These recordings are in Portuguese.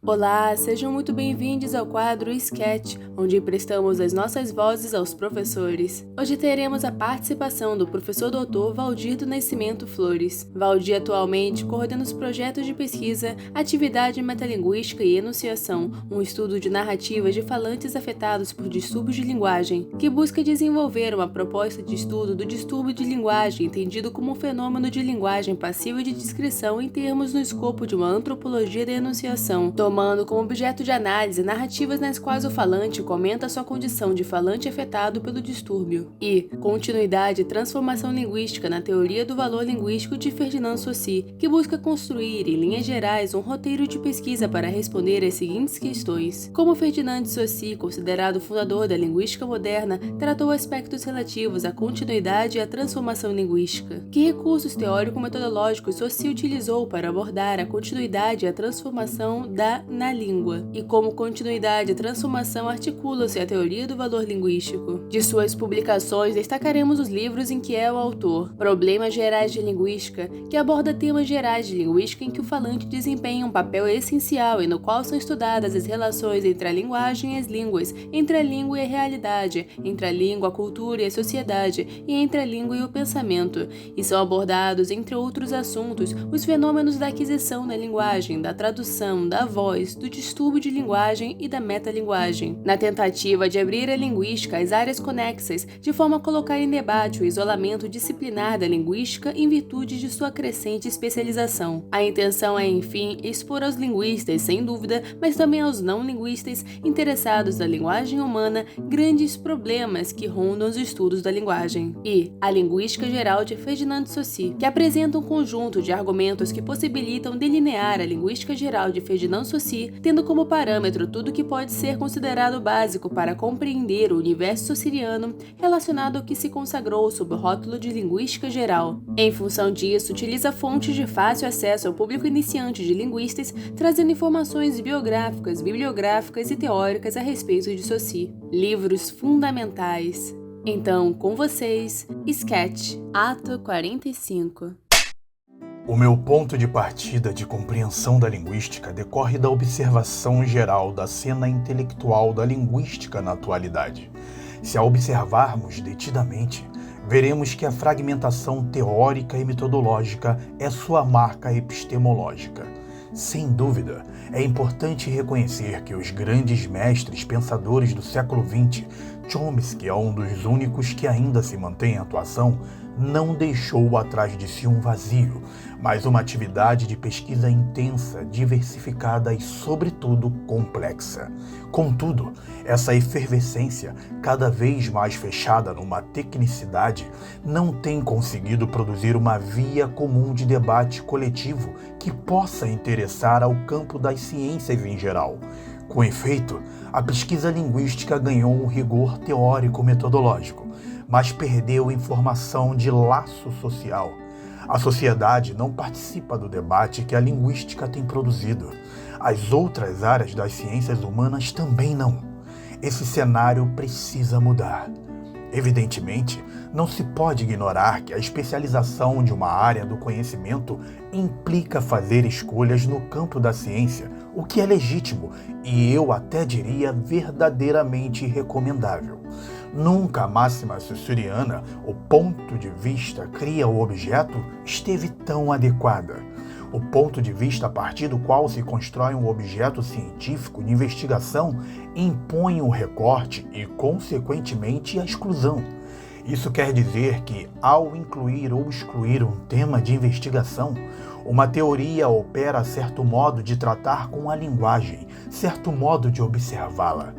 Olá, sejam muito bem-vindos ao quadro Sketch, onde prestamos as nossas vozes aos professores. Hoje teremos a participação do professor Dr. Valdir do Nascimento Flores. Valdir atualmente coordena os projetos de pesquisa, atividade metalinguística e enunciação, um estudo de narrativas de falantes afetados por distúrbios de linguagem, que busca desenvolver uma proposta de estudo do distúrbio de linguagem, entendido como um fenômeno de linguagem passível de descrição em termos no escopo de uma antropologia da enunciação, tomando como objeto de análise narrativas nas quais o falante comenta sua condição de falante afetado pelo distúrbio. E continuidade e transformação linguística na teoria do valor linguístico de Ferdinand Saussure, que busca construir, em linhas gerais, um roteiro de pesquisa para responder às seguintes questões. Como Ferdinand de Saussure, considerado fundador da linguística moderna, tratou aspectos relativos à continuidade e à transformação linguística? Que recursos teórico-metodológicos Saussure utilizou para abordar a continuidade e a transformação na língua, e como continuidade e transformação articula-se a teoria do valor linguístico. De suas publicações, destacaremos os livros em que é o autor: Problemas Gerais de Linguística, que aborda temas gerais de linguística em que o falante desempenha um papel essencial e no qual são estudadas as relações entre a linguagem e as línguas, entre a língua e a realidade, entre a língua, a cultura e a sociedade, e entre a língua e o pensamento, e são abordados, entre outros assuntos, os fenômenos da aquisição da linguagem, da tradução, da voz, do distúrbio de linguagem e da metalinguagem, na tentativa de abrir a linguística às áreas conexas, de forma a colocar em debate o isolamento disciplinar da linguística em virtude de sua crescente especialização. A intenção é, enfim, expor aos linguistas, sem dúvida, mas também aos não linguistas interessados na linguagem humana, grandes problemas que rondam os estudos da linguagem. E a linguística geral de Ferdinand de Saussure, que apresenta um conjunto de argumentos que possibilitam delinear a linguística geral de Ferdinand Saussure, tendo como parâmetro tudo que pode ser considerado básico para compreender o universo saussuriano relacionado ao que se consagrou sob o rótulo de linguística geral. Em função disso, utiliza fontes de fácil acesso ao público iniciante de linguistas, trazendo informações biográficas, bibliográficas e teóricas a respeito de Saussure. Livros fundamentais. Então, com vocês, Sketch, Ato 45. O meu ponto de partida de compreensão da linguística decorre da observação geral da cena intelectual da linguística na atualidade. Se a observarmos detidamente, veremos que a fragmentação teórica e metodológica é sua marca epistemológica. Sem dúvida, é importante reconhecer que os grandes mestres pensadores do século XX, Chomsky é um dos únicos que ainda se mantém em atuação, não deixou atrás de si um vazio, mas uma atividade de pesquisa intensa, diversificada e, sobretudo, complexa. Contudo, essa efervescência, cada vez mais fechada numa tecnicidade, não tem conseguido produzir uma via comum de debate coletivo que possa interessar ao campo das ciências em geral. Com efeito, a pesquisa linguística ganhou um rigor teórico-metodológico, mas perdeu informação de laço social. A sociedade não participa do debate que a linguística tem produzido. As outras áreas das ciências humanas também não. Esse cenário precisa mudar. Evidentemente, não se pode ignorar que a especialização de uma área do conhecimento implica fazer escolhas no campo da ciência, o que é legítimo e eu até diria verdadeiramente recomendável. Nunca a máxima saussuriana, o ponto de vista cria o objeto, esteve tão adequada. O ponto de vista a partir do qual se constrói um objeto científico de investigação impõe o recorte e, consequentemente, a exclusão. Isso quer dizer que, ao incluir ou excluir um tema de investigação, uma teoria opera certo modo de tratar com a linguagem, certo modo de observá-la.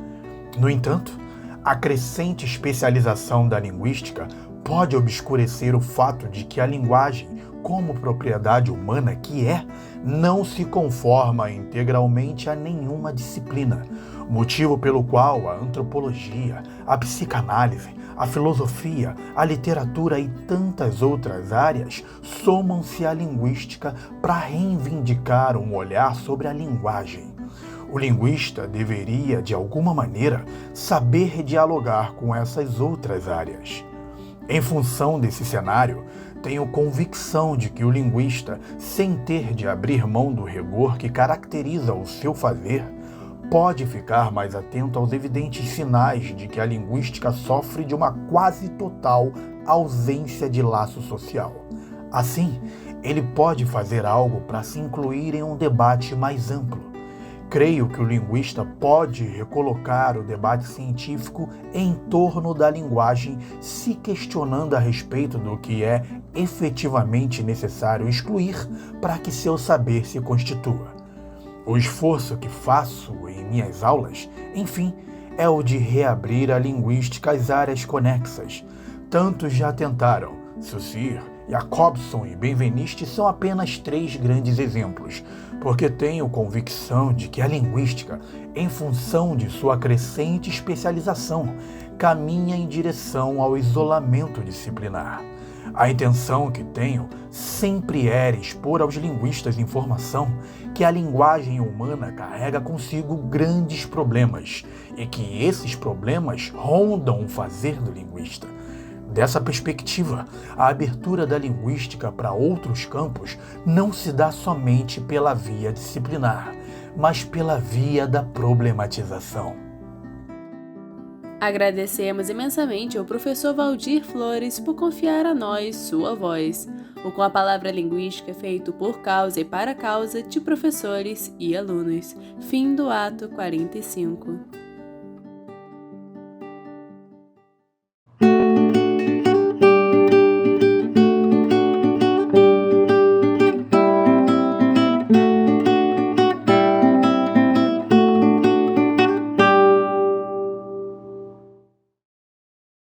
No entanto, a crescente especialização da linguística pode obscurecer o fato de que a linguagem, como propriedade humana que é, não se conforma integralmente a nenhuma disciplina, motivo pelo qual a antropologia, a psicanálise, a filosofia, a literatura e tantas outras áreas somam-se à linguística para reivindicar um olhar sobre a linguagem. O linguista deveria, de alguma maneira, saber dialogar com essas outras áreas. Em função desse cenário, tenho convicção de que o linguista, sem ter de abrir mão do rigor que caracteriza o seu fazer, pode ficar mais atento aos evidentes sinais de que a linguística sofre de uma quase total ausência de laço social. Assim, ele pode fazer algo para se incluir em um debate mais amplo. Creio que o linguista pode recolocar o debate científico em torno da linguagem, se questionando a respeito do que é efetivamente necessário excluir para que seu saber se constitua. O esforço que faço em minhas aulas, enfim, é o de reabrir a linguística às áreas conexas. Tantos já tentaram. Saussure, Jacobson e Benveniste são apenas 3 grandes exemplos, porque tenho convicção de que a linguística, em função de sua crescente especialização, caminha em direção ao isolamento disciplinar. A intenção que tenho sempre era expor aos linguistas informação que a linguagem humana carrega consigo grandes problemas e que esses problemas rondam o fazer do linguista. Dessa perspectiva, a abertura da linguística para outros campos não se dá somente pela via disciplinar, mas pela via da problematização. Agradecemos imensamente ao professor Valdir Flores por confiar a nós sua voz. O Com a Palavra Linguística é feito por causa e para causa de professores e alunos. Fim do ato 45.